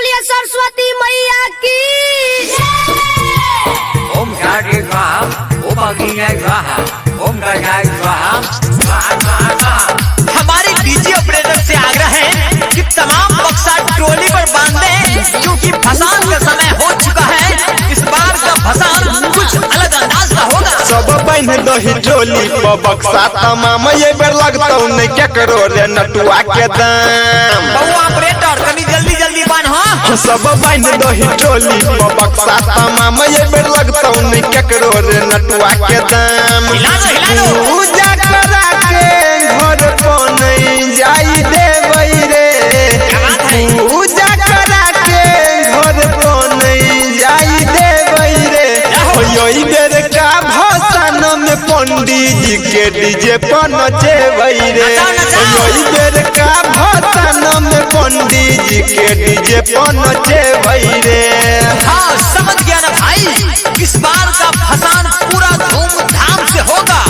बोलिए सरस्वती मैया की ओम शांति स्वाहा, ओम अग्नि स्वाहा, ओम गजाय स्वाहा। हमारे डीजे ऑपरेटर से आग्रह है कि तमाम बक्सा ट्रोली पर बांध दें, क्योंकि भसान का समय हो चुका है। इस बार का भसान कुछ अलग अंदाज का होगा। सब बहन दही ट्रोली पर बक्सा तमाम ये बेर लगता नहीं क्या करो रे नटुआ के दाम। बहु ऑपरेटर कभी जल्दी जल्दी बांध। हाँ सब बहन दही ट्रोली पर बक्सा तमाम ये बेर लगता नहीं क्या करो रे नटुआ के दाम। हिला दो। पूजा करा के घर पर नहीं जाई देवई रे। पूजा करा के घर पर नहीं जाई देवई रे। यही बेर का भसान में पंडित जी के डीजे पर नचेवई रे। यही बेर का भसान में पंडित जी के डीजे पर नचेवई रे। हाँ समझ गया ना भाई। इस बार का भसान पूरा धूमधाम से होगा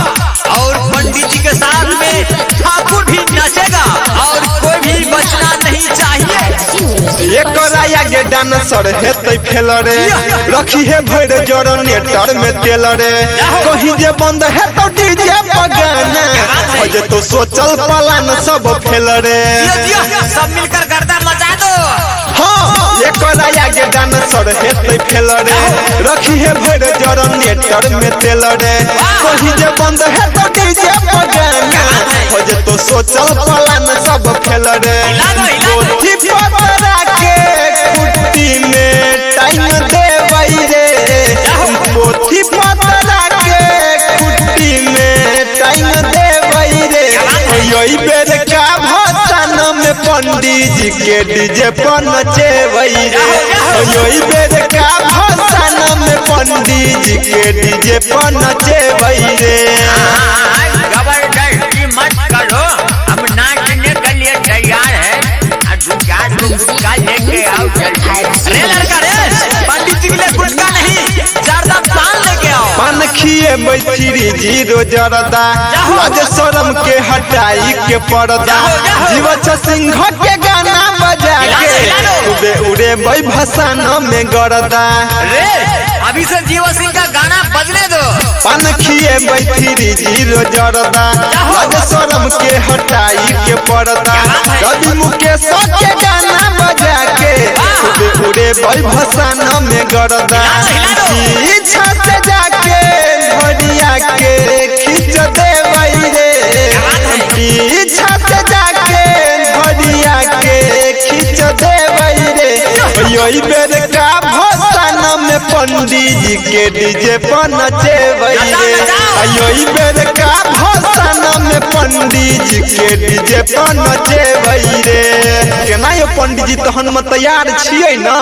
और पंडित जी के साथ में ठाकुर भी नचेगा और कोई भी बचना नहीं चाहिए। एक आगे डांसर हेतै फेल रे। रखी है भर जनरेटर में तेल रे। कहीं जे बंद है तो डीजे पर गाना हो जे तो सोचल पलान सब फेल रे। सब मिलकर गर्दा मचा दो। हाँ एक आगे डांसर हेतै फेल रे। रखी है भर जनरेटर में तेल रे। कहीं जे बंद है तो डीजे पर गाना हो जे तो सोचल पलान सब फेल रे। पोथी पतरा के कुट्टी में टाइम देवई रे। पोथी पतरा के कुट्टी में टाइम देवई रे। यही बेर का भसान में पंडित जी के डीजे पर नचेवई रे। यही बेर का भसान में पंडित जी के डीजे पर नचेवई रे। जबरदस्ती मत करो, हम नाचने के लिए तैयार है। गुटखा लेके आओ जल्दी। अरे लड़का रे, पंडित जी के लिए गुटखा नहीं जर्दा पान लेके आओ। पान खिए बैठिरी जीरो जरदा। आज शर्म के हटाई के पर्दा। जीवछ सिंह के गाना बजा के उड़े उड़े भाई भसान में गरदा। रे अभी से जीवा सिंह का गाना बजने दो। पान खिए बैठिरी जीरो जरदा। आज शर्म के हटाई के पर्दा। रवि मुकेश के गाना बजा के उड़े उड़े भाई भसान में गरदा। पीछा से जाके भरिया के खींच देवई रे। पीछा से जाके भरिया के खींच देवई रे। यही बेर का भसान में पंडित जी के डीजे पर नचेवई रे। यही बेर का भसान में पंडित जी के डीजे पर नचेवई रे। केना ये पंडित जी तहन में तैयार छियै ना।